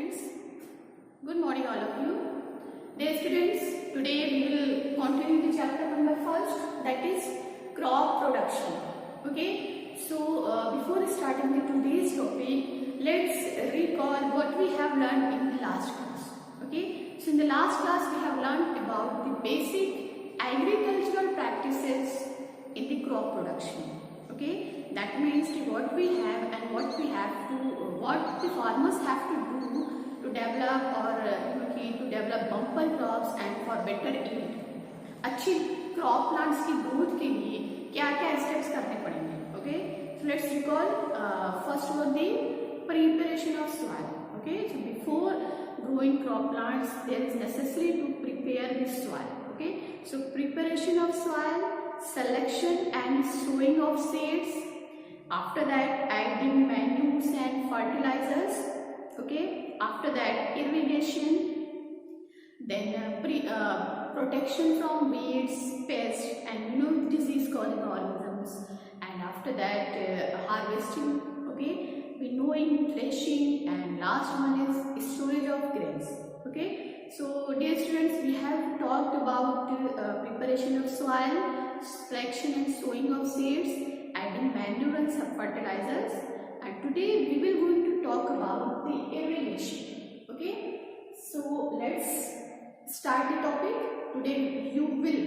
students. Good morning all of you. Dear students, today we will continue the chapter number first, that is crop production. Okay, so before starting the today's topic, let's recall what we have learned in the last class. Okay, so in the last class we have learned about the basic agricultural practices in the crop production. Okay, that means what we have and what the farmers have to do to develop or to develop bumper crops and for better yield. अच्छी crop plants की growth के लिए क्या क्या steps करने पड़ेंगे. Okay, so let's recall first one the preparation of soil. Okay, so before growing crop plants there is necessary to prepare the soil. Okay, so preparation of soil, selection and sowing of seeds, after that adding manures and fertilizers. Okay, after that irrigation, then protection from weeds, pests and disease causing organisms, and after that harvesting. Okay, winnowing, threshing, and last one is storage of grains. Okay, so dear students, we have talked about preparation of soil, selection and sowing of seeds, adding manure and some fertilizers, and today we will going to talk about the irrigation. Okay, so let's start the topic. Today we will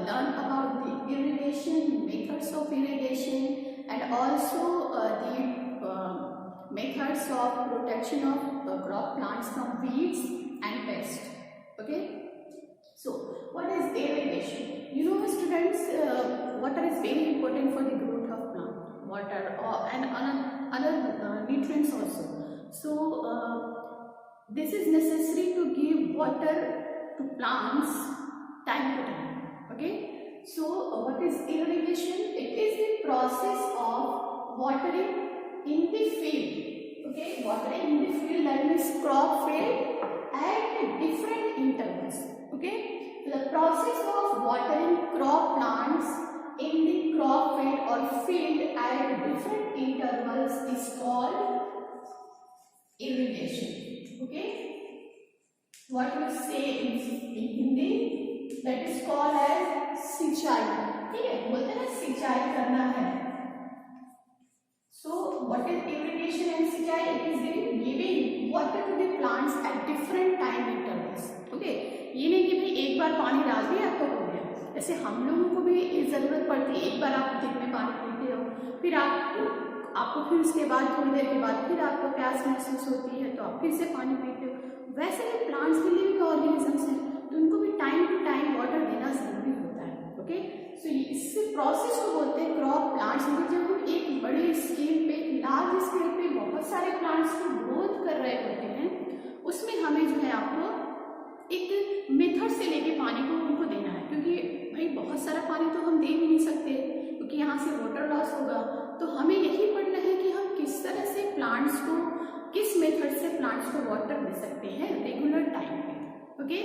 learn about the irrigation, methods of irrigation, and also the methods of protection of crop plants from weeds and pests. Okay, so what is irrigation? Students, water is very important for the growth of plant, water and other nutrients also. So this is necessary to give water to plants time to time. Okay, so what is irrigation? It is the process of watering in the field. Okay, watering in the field, that means crop field, at different intervals. Okay, the process of watering crop plants in the crop field or field at different intervals is called irrigation. Okay, what we say in Hindi, that is called as सिंचाई. ठीक है, बोलते हैं सिंचाई करना है. So what is irrigation and सिंचाई? It is giving water to the plants at different time intervals. Okay, ये नहीं कि भाई एक बार पानी डाल दिया तो हो गया. जैसे हम लोगों को भी जरूरत पड़ती है, एक बार आप दिन में पानी पीते हो, फिर आपको फिर उसके बाद थोड़ी देर के बाद फिर आपको प्यास महसूस होती है तो आप फिर से पानी पीते हो. वैसे ही प्लांट्स भी लिविंग ऑर्गेनिजम्स हैं तो उनको भी टाइम टू टाइम वाटर देना जरूरी होता है. ओके, सो इस प्रोसेस को बोलते हैं क्रॉप प्लांट्स. जब हम एक बड़े स्केल पे, लार्ज स्केल पे बहुत सारे प्लांट्स को ग्रोथ कर रहे होते हैं, उसमें हमें जो है आपको एक मेथड से लेके पानी को उनको देना है, क्योंकि भाई बहुत सारा पानी तो हम दे भी नहीं सकते क्योंकि यहाँ से वाटर लॉस होगा. तो हमें यही पढ़ना है कि हम किस तरह से प्लांट्स को, किस मेथड से प्लांट्स को वाटर दे सकते हैं रेगुलर टाइम पे. Okay,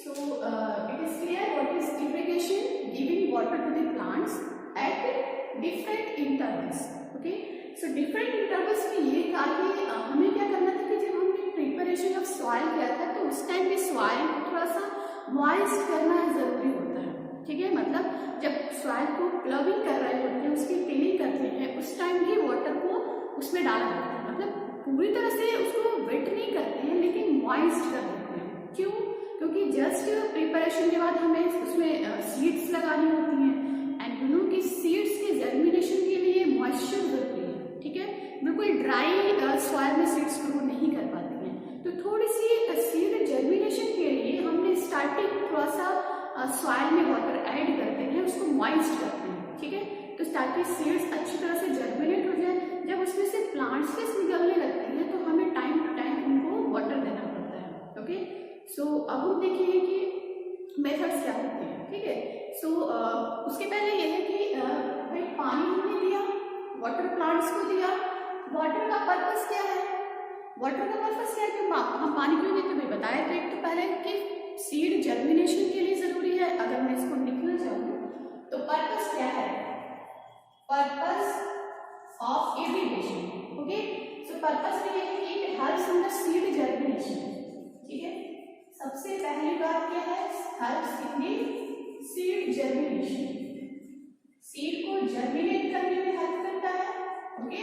so it is clear what is irrigation, giving water to the plants at different intervals. Okay, so different intervals में ये था कि हमें क्या करना था कि जब हमने प्रिपरेशन ऑफ सॉइल किया था तो उस टाइम पे सॉइल को थोड़ा सा मॉइस्ट करना जरूरी होता है. ठीक है, मतलब जब सॉइल को प्लविंग कर रहे होते हैं, उसकी टिलिंग करते हैं, उस टाइम भी वाटर को उसमें डाला जाता है. मतलब पूरी तरह से उसको वेट नहीं करते हैं लेकिन मॉइस्ट कर देते हैं. क्यों? क्योंकि जस्ट प्रिपरेशन के बाद हमें उसमें सीड्स लगानी होती हैं एंड कि सीड्स के जर्मिनेशन के लिए मॉइस्चर जरूरी है. ठीक है, बिल्कुल ड्राई सॉइल में सीड्स ग्रो नहीं कर पाती हैं. तो थोड़ी सी सीड जर्मिनेशन के लिए हमने स्टार्टिंग थोड़ा सा सॉइल में वाटर ऐड करते हैं, उसको मॉइस्ट करते हैं. ठीक है, तो ताकि सीड्स अच्छी तरह से जर्मिनेट हो जाए. जब उसमें से प्लांट्स निकलने लगते हैं तो हमें टाइम टू टाइम उनको वाटर देना पड़ता है. ओके, सो अब हम देखेंगे कि मेथड्स क्या होते हैं. ठीक है, सो उसके पहले ये है कि भाई पानी हमने दिया, वाटर प्लांट्स को दिया. वाटर का पर्पस क्या है? वाटर का पर्पस क्या है कि हम पानी क्यों देते हैं? बताया तो एक तो पहले कि सीड जर्मिनेशन के लिए जरूरी है. अगर मैं इसको लिखना चाहूँ तो पर्पस क्या है? Purpose of irrigation. Okay, so purpose में ये है कि helps in the seed germination. ठीक है, सबसे पहली बात क्या है, helps in the seed germination, seed को जर्मिनेट करने में हेल्प करता है। ओके,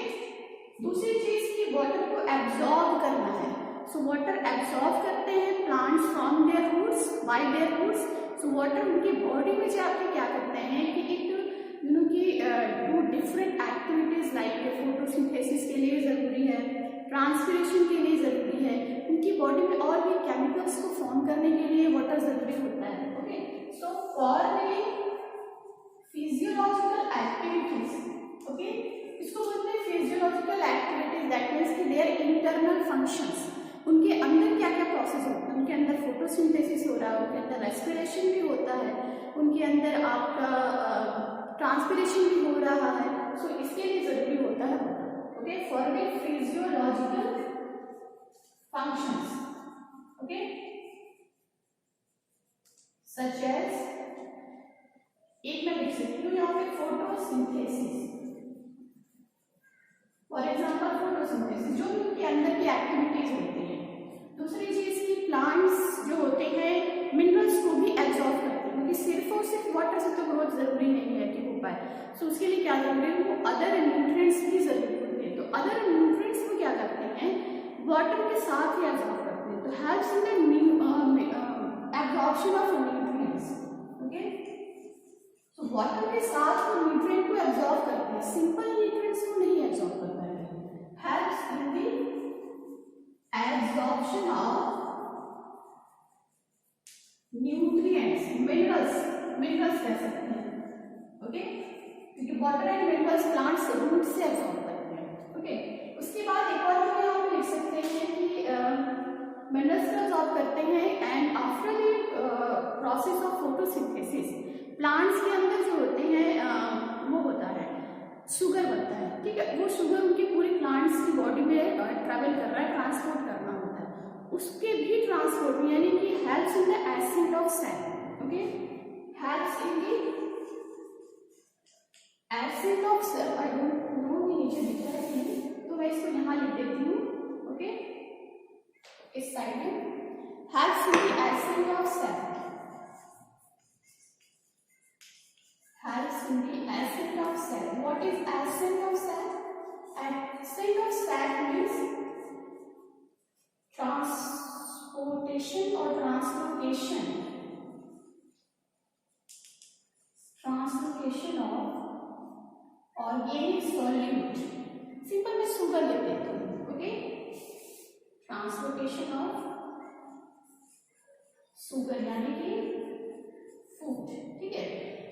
दूसरी चीज की वाटर को एब्जॉर्ब करना है। सो वाटर एब्जॉर्ब करते हैं plants from their roots, by their roots. So water उनकी बॉडी में जाके क्या करते हैं कि एक do different activities like photosynthesis के लिए जरूरी है, ट्रांसपिरेशन के लिए जरूरी है, उनकी बॉडी में और भी केमिकल्स को फॉर्म करने के लिए वाटर जरूरी होता है। Okay, so for the physiological activities, okay, इसको बोलते हैं फिजियोलॉजिकल एक्टिविटीज, दैट मीन्स कि देयर इंटरनल फंक्शंस, उनके अंदर क्या क्या प्रोसेस होता है, उनके अंदर फोटोसिंथेसिस हो रहा है, उनके अंदर रेस्पिरेशन भी होता है, उनके अंदर आपका ट्रांसपिरेशन भी हो रहा है। सो इसके लिए जरूरी होता है water. Okay, for the physiological functions, okay, such as, एक मैं लिख सकती हूँ यहाँ पे फोटोसिंथेसिस, फॉर एग्जाम्पल फोटोसिंथेसिस जो भी उनके अंदर की एक्टिविटीज होती है। दूसरी चीज की प्लांट्स जो होते हैं मिनरल्स को भी एब्जॉर्ब करते हैं, क्योंकि सिर्फ और सिर्फ वाटर से तो ग्रोथ जरूरी नहीं है कि हो पाए। सो उसके लिए क्या जरूरी है, वो अदर न्यूट्रिएंट्स भी जरूरी होते हैं। तो अदर न्यूट्रिएंट्स को क्या करते हैं, वाटर के साथ ही एब्जॉर्ब करते हैं। तो helps in the absorption of nutrients. Okay, तो वाटर के साथ वो न्यूट्रिएंट को एब्जॉर्ब करते हैं, सिंपल न्यूट्रिएंट्स को नहीं एब्जॉर्ब कर पाएंगे। Helps in the absorption of nutrients, minerals कह सकते हैं। ओके, क्योंकि water and minerals plants root से एब्जॉर्ब करते हैं। ओके, उसके बाद एक और हम यहाँ पे लिख सकते हैं कि मिनरल्स को एब्जॉर्ब करते हैं and after the process of photosynthesis plants के अंदर जो होते हैं वो होता है शुगर बनता है। ठीक है, वो शुगर उनके पूरे प्लांट्स की बॉडी में ट्रेवल कर रहा है, ट्रांसपोर्ट करना होता है, उसके भी ट्रांसपोर्ट में, यानी कि helps in the acid of cell. Okay, helps in the acid of cell. I don't know कि नीचे दिख रहा है नहीं, तो मैं इसको यहाँ लिख देती हूँ। ओके, इस साइड में helps in the acid of cell, helps in the ascent of cell. What is ascent of cell? Ascent of cell means transportation or translocation of organic solute. Simple में शुगर ले लेते हैं। Okay, translocation of sugar यानी कि food. ठीक है,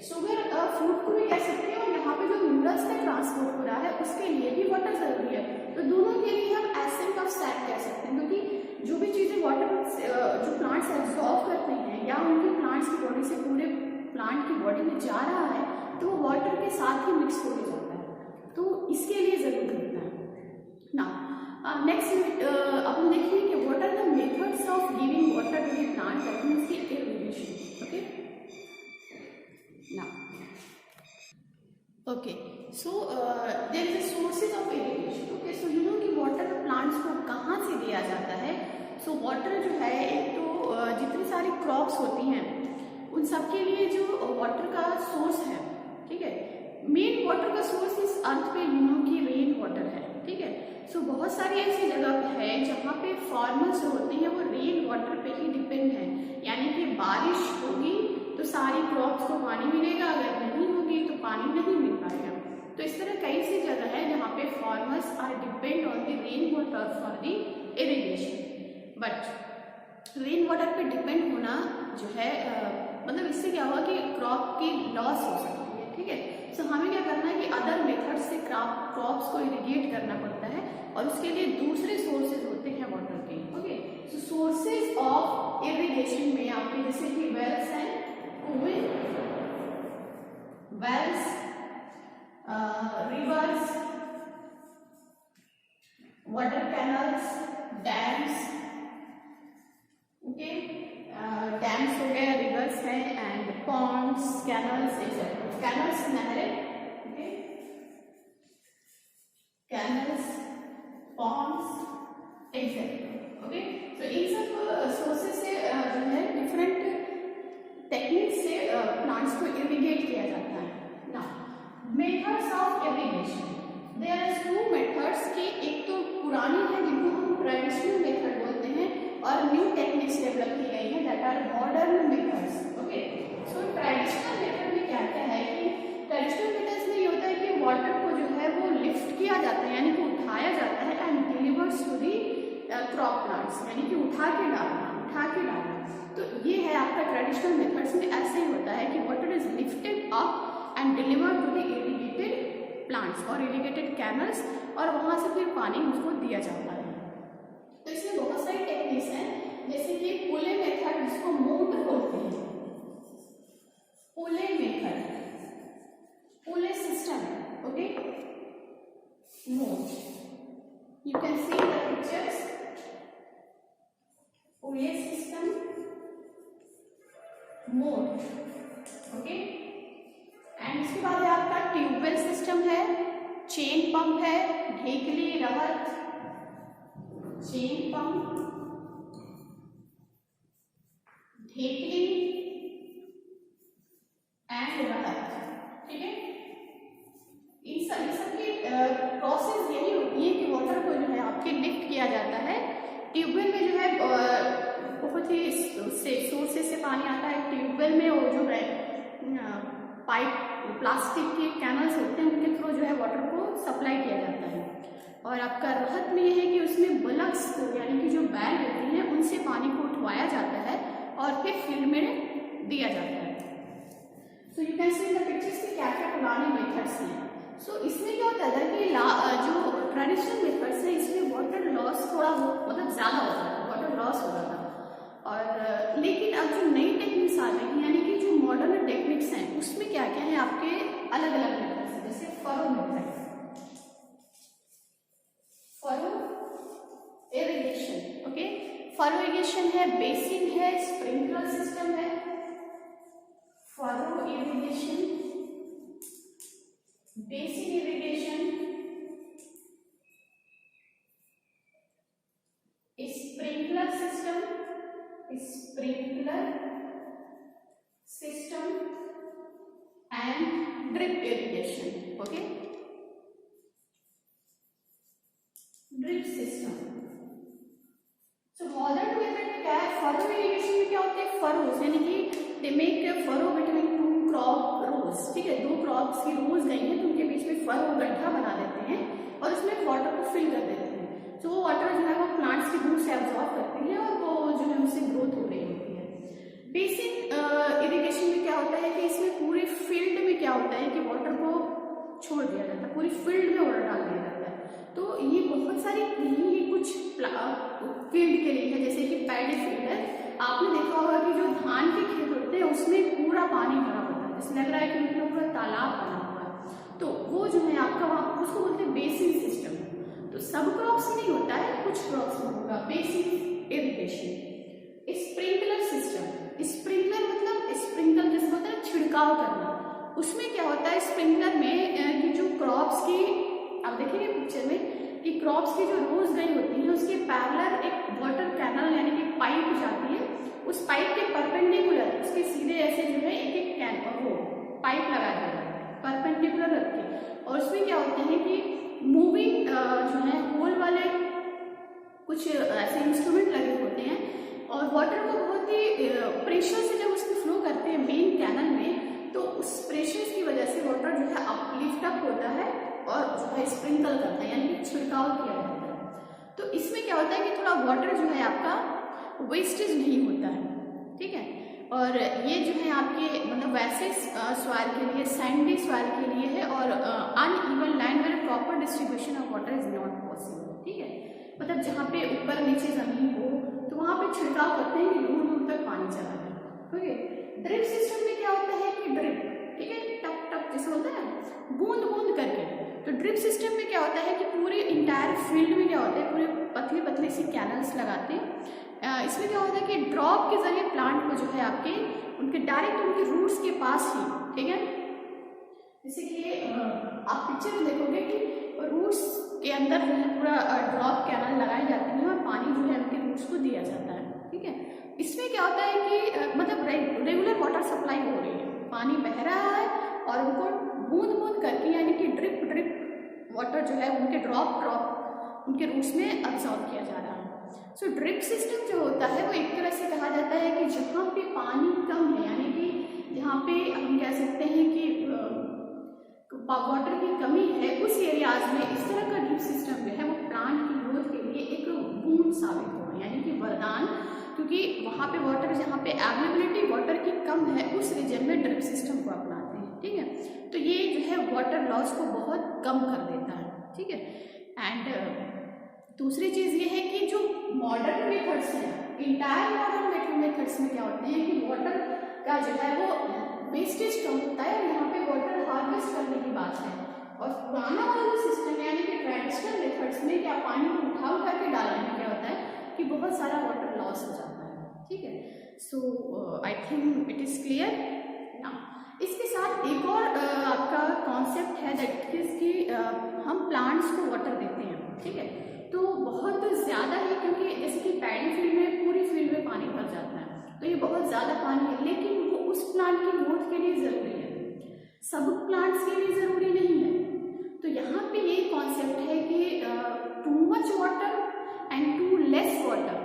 sugar food को भी कह सकते हैं, और यहाँ पे जो मिनरल्स का ट्रांसपोर्ट हो रहा है उसके लिए भी वाटर जरूरी है। तो दोनों के लिए हम एसेंट ऑफ सेल कह सकते हैं, क्योंकि जो भी चीजें वाटर जो प्लांट्स एब्जॉर्ब करते हैं या उनके प्लांट्स की बॉडी से पूरे प्लांट की बॉडी में जा रहा है तो वो वाटर के साथ ही मिक्स हो जाता है, तो इसके लिए जरूरी होता है ना। नेक्स्ट अब हम देखेंगे कि what are the methods of giving water to the plant, that means the irrigation. Okay, now okay, so there is a sources of irrigation. Okay, so you know कि water plants को कहाँ से दिया जाता है। so water जो है, एक तो जितनी सारी क्रॉप्स होती हैं उन सब के लिए जो वाटर का सोर्स है, ठीक है, मेन वाटर का सोर्स इस अर्थ पे यू नो कि रेन वाटर है। ठीक है, सो बहुत सारी ऐसी जगह है जहाँ पे फार्मर्स जो होते हैं वो रेन वाटर पे ही डिपेंड है, यानी कि बारिश होगी तो सारी क्रॉप्स को पानी मिलेगा, अगर नहीं होगी तो पानी नहीं मिल पाएगा। तो इस तरह कई सी जगह है जहाँ पे farmers are depend on the rain water for the irrigation. But rain water पे डिपेंड होना जो है मतलब इससे क्या होगा कि क्रॉप की लॉस हो सकती है। ठीक है, सो हमें क्या करना है कि अदर मेथड से क्रॉप्स को इरिगेट करना पड़ता है, और उसके लिए दूसरे सोर्सेज होते हैं वाटर के। Okay, so sources of irrigation में आपके जैसे कि वेल्स हैं, wells, rivers, water canals, dams. Okay, dams हो गए, rivers हैं, and ponds, canals, etc. Canals नहरें, okay, canals, ponds, exactly. Okay, तो इन सब सोर्सेज से जो है डिफरेंट टेक्निक से प्लांट्स को इरिगेट किया जाता है। Now methods of irrigation, there are two methods की, एक तो पुरानी है जिनको हम ट्रेडिशनल मेथड बोलते हैं और न्यू टेक्निक्स डेवलप की गई है that are modern methods. Okay, so traditional method में क्या क्या है कि ट्रेडिशनल मेथड्स में ये होता है कि वाटर को जो है वो लिफ्ट किया जाता है यानी कि उठाया जाता है and delivers to the crop plants, यानी कि उठा के डालना। तो ये है आपका ट्रेडिशनल मेथड्स में ऐसे ही होता है कि water is lifted up and delivered to the irrigated plants और इरिगेटेड कैनल्स और वहां से फिर पानी उसको दिया जाता है। तो इसमें बहुत सारी टेक्निक्स हैं जैसे कि पुले मेथड जिसको मोट बोलते हैं, pulley method, pulley system, okay, मोट, you can see the pictures, pulley system, मोट, ओके। एंड इसके बाद है आपका ट्यूबवेल सिस्टम है, चेन पंप है, ढेकली, रहत, चेन पंप, ढेकली एंड रहत, ठीक है। इन सब की प्रोसेस यही होती है कि वाटर को जो है आपके लिफ्ट किया जाता है। ट्यूबवेल में जो है बहुत ही सोर्सेज से पानी आता है ट्यूबवेल में, और जो है पाइप प्लास्टिक के कैनल्स होते हैं उनके थ्रू जो है वाटर को सप्लाई किया जाता है। और आपका रहत में यह है कि उसमें बल्ब्स यानी कि जो बैल होती हैं उनसे पानी को उठवाया जाता है और फिर फील्ड में दिया जाता है। So you can see the pictures के क्या क्या पुराने मेथड्स हैं। सो इसमें क्या होता था कि जो ट्रेडिशनल मेथड्स है इसमें वाटर लॉस थोड़ा मतलब ज़्यादा होता था, वाटर लॉस होता था। और लेकिन अब जो नई टेक्निक्स आ गई यानी कि जो मॉडर्न टेक्निक्स हैं उसमें क्या क्या है आपके अलग अलग मेथड्स हैं, जैसे furrow method, furrow irrigation, okay, furrow irrigation है, बेसिन है, स्प्रिंकलर सिस्टम है, furrow irrigation, basin irrigation, sprinkler system and drip irrigation, okay, drip system. So modern method में क्या है, फरो इरिगेशन में क्या होते हैं, फरोज यानी कि they make furrow between two crop rows, ठीक है, दो क्रॉप्स की रोज गई हैं तो उनके बीच में फरो गड्ढा बना देते हैं और उसमें वाटर को फिल कर देते हैं। तो वो वाटर जो है वो प्लांट्स के रूट से एब्जॉर्ब करती है और वो जो है उससे ग्रोथ हो रही होती है। बेसिन इरिगेशन में क्या होता है कि इसमें पूरे फील्ड में क्या होता है कि वाटर को छोड़ दिया जाता है, पूरी फील्ड में वाटर डाल दिया जाता है। तो ये बहुत सारी ये कुछ फील्ड के लिए है, जैसे कि पैडी फील्ड है, आपने देखा होगा कि जो धान के खेत होते हैं उसमें पूरा पानी भरा होता है, जैसे लग रहा है कि उनका पूरा तालाब बना हुआ है, तो वो जो है आपका वहाँ उसको बोलते हैं बेसिन सिस्टम। तो सब क्रॉप्स में नहीं होता है, कुछ क्रॉप्स में होगा basin irrigation. Sprinkler system, sprinkler मतलब स्प्रिंकल जैसे होता है छिड़काव करना, उसमें क्या होता है स्प्रिंकलर में कि जो क्रॉप्स की आप देखेंगे पिक्चर में कि क्रॉप्स की जो रोज गई होती है उसके पैरेलल एक वाटर कैनल यानी कि पाइप जाती है, उस पाइप के परपेंडिकुलर उसके सीधे ऐसे जो है एक एक कैन वो पाइप लगा दिया जाता है परपेंडिकुलर रख के, और उसमें क्या होते हैं कि मूविंग जो है होल वाले कुछ ऐसे इंस्ट्रूमेंट लगे होते हैं और वाटर को बहुत ही प्रेशर से जब उसमें फ्लो करते हैं मेन कैनल में, तो उस प्रेशर की वजह से वाटर जो है अपलिफ्ट अप होता है और जो है स्प्रिंकल करता है यानी कि छिड़काव किया जाता है। तो इसमें क्या होता है कि थोड़ा वाटर जो है आपका वेस्टेज नहीं होता है, ठीक है। और ये जो है आपके मतलब वैसे सॉइल के लिए, सैंडी सॉइल के लिए है और uneven land where proper distribution of water is not possible, ठीक है। मतलब जहाँ पे ऊपर नीचे जमीन हो तो वहाँ पे छिड़काव करते हैं कि दूर दूर तक पानी चला जाए, ठीक है। ड्रिप सिस्टम में क्या होता है कि ड्रिप, ठीक है, टप टप जैसे होता है ना बूंद बूंद करके, तो ड्रिप सिस्टम में क्या होता है कि पूरे इंटायर फील्ड में क्या होता है पूरे पतली पतली सी कैनल्स लगाते हैं। इसमें क्या होता है कि ड्रॉप के जरिए प्लांट को जो है आपके उनके डायरेक्ट उनके रूट्स के पास ही, ठीक है, जैसे कि आप पिक्चर में देखोगे कि रूट्स के अंदर जो है पूरा ड्रॉप कैनल लगाई जाती है और पानी जो है उनके रूट्स को दिया जाता है। ठीक है, इसमें क्या होता है कि मतलब रेगुलर वाटर सप्लाई हो रही है, पानी बह रहा है और उनको बूंद बूंद करके यानी कि ड्रिप ड्रिप वाटर जो है उनके ड्रॉप ड्रॉप उनके रूट्स में अब्सॉर्ब किया जा रहा है। सो ड्रिप सिस्टम जो होता है वो एक तरह से कहा जाता है कि जहाँ पे पानी कम है, यानी कि जहाँ पे हम कह सकते हैं कि वाटर की कमी है, उस एरियाज में इस तरह का ड्रिप सिस्टम जो है वो प्लांट की ग्रोथ के लिए एक बूंद साबित होगा, यानी कि वरदान, क्योंकि वहाँ पे वाटर, जहाँ पे अवेलेबिलिटी वाटर की कम है उस रीजन में ड्रिप सिस्टम को अपनाते हैं। ठीक है, तो ये जो है वाटर लॉस को बहुत कम कर देता है। ठीक है, एंड दूसरी चीज़ ये है कि जो मॉडर्न मेथड्स हैं, इंटायर मॉडर्न मेथड्स में क्या होते हैं कि वाटर का जो है वो वेस्टेज कम होता है, यहाँ पे वाटर हार्वेस्ट करने की बात है। और पुराना वाला जो सिस्टम यानी कि ट्रेडिशनल मेथड्स में क्या पानी को उठा करके डालने में क्या होता है कि बहुत सारा वाटर लॉस हो जाता है। ठीक है, so I think it is clear ना। इसके साथ एक और आपका कॉन्सेप्ट है दैट इज कि हम प्लांट्स को वाटर देते हैं। ठीक है, तो बहुत ज़्यादा है, क्योंकि जैसे कि पैडी फील्ड में पूरी फील्ड में पानी भर जाता है, तो ये बहुत ज़्यादा पानी है, लेकिन वो उस प्लांट की ग्रोथ के लिए ज़रूरी है, सब प्लांट्स के लिए ज़रूरी नहीं है। तो यहाँ पे ये कॉन्सेप्ट है कि too much water and too less water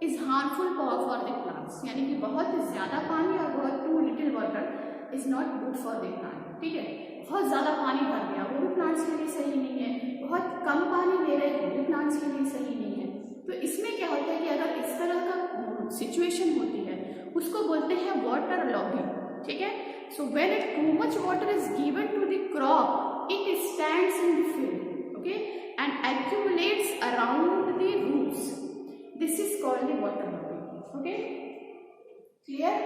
is harmful for the plants, यानी कि बहुत ज़्यादा पानी और बहुत too little water is not good for the plant. ठीक है, बहुत ज़्यादा पानी भर गया वो भी प्लांट्स के लिए सही नहीं है, बहुत कम पानी दे रहे वो भी प्लांट्स के लिए सही नहीं है। तो इसमें क्या होता है कि अगर इस तरह का सिचुएशन होती है उसको बोलते हैं वाटर लॉगिंग। ठीक है, so when it too much water is given to the crop it stands in the field, okay, and accumulates around the roots, this is called the water logging. Okay, clear?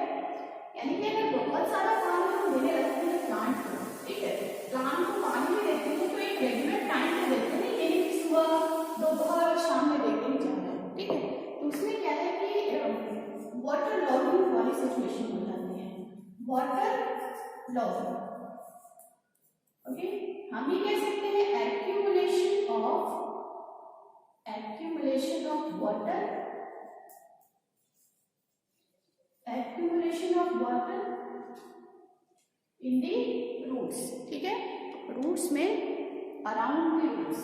यानी कि अगर बहुत सारा पानी हम देने लगते हैं प्लांट को, ठीक है, प्लांट को पानी में देते हैं तो एक रेगुलर टाइम में देते हैं, यानी कि सुबह, दोपहर और शाम में देते ही जाना है। ठीक है, तो उसमें क्या है कि वाटर लॉगिंग वाली सिचुएशन हो जाती है, वाटर लॉगिंग। ओके, हम ये कह सकते हैं accumulation of water in the roots. ठीक है, रूट्स में around the roots,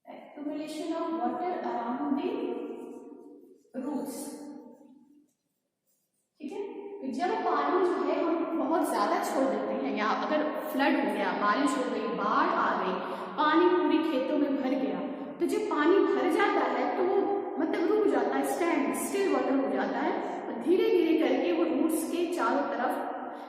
accumulation of water around the roots. ठीक है, जब पानी जो है हम बहुत ज्यादा छोड़ देते हैं, या अगर फ्लड हो गया, बारिश हो गई, बाढ़ आ गई, पानी पूरी खेतों में भर गया, तो जब पानी भर जाता है तो वो मतलब रुक जाता है, स्टैंड स्टिल वाटर हो जाता है, और धीरे धीरे करके वो रूट्स के चारों तरफ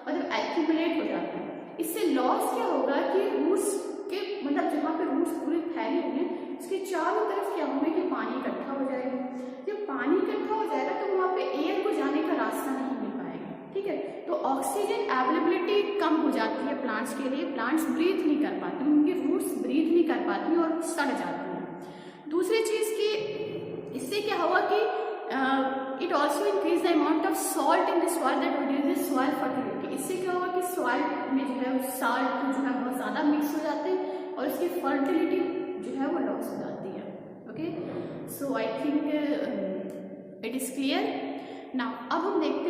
मतलब एक्यूमुलेट हो जाता है। इससे लॉस क्या होगा कि रूट्स के मतलब जहाँ पे रूट्स पूरे फैले हुए हैं उसके चारों तरफ क्या होंगे कि पानी इकट्ठा हो जाएगा। जब पानी इकट्ठा हो जाएगा तो वहाँ पे एयर को जाने का रास्ता नहीं मिल पाएगा। ठीक है, तो ऑक्सीजन अवेलेबिलिटी कम हो जाती है प्लांट्स के लिए, प्लांट्स ब्रीथ नहीं कर पाते, उनकी रूट्स ब्रीथ नहीं कर पाती और सड़ जाती हैं। दूसरी चीज़ की इससे क्या होगा कि it also increase the amount of salt in the soil that reduces soil fertility. इससे क्या होगा कि सॉइल में जो है साल्ट जो है बहुत ज़्यादा मिक्स हो जाते हैं और इसकी फर्टिलिटी जो है वो लॉस हो जाती है। Okay, so I think it is clear now. अब हम देखते हैं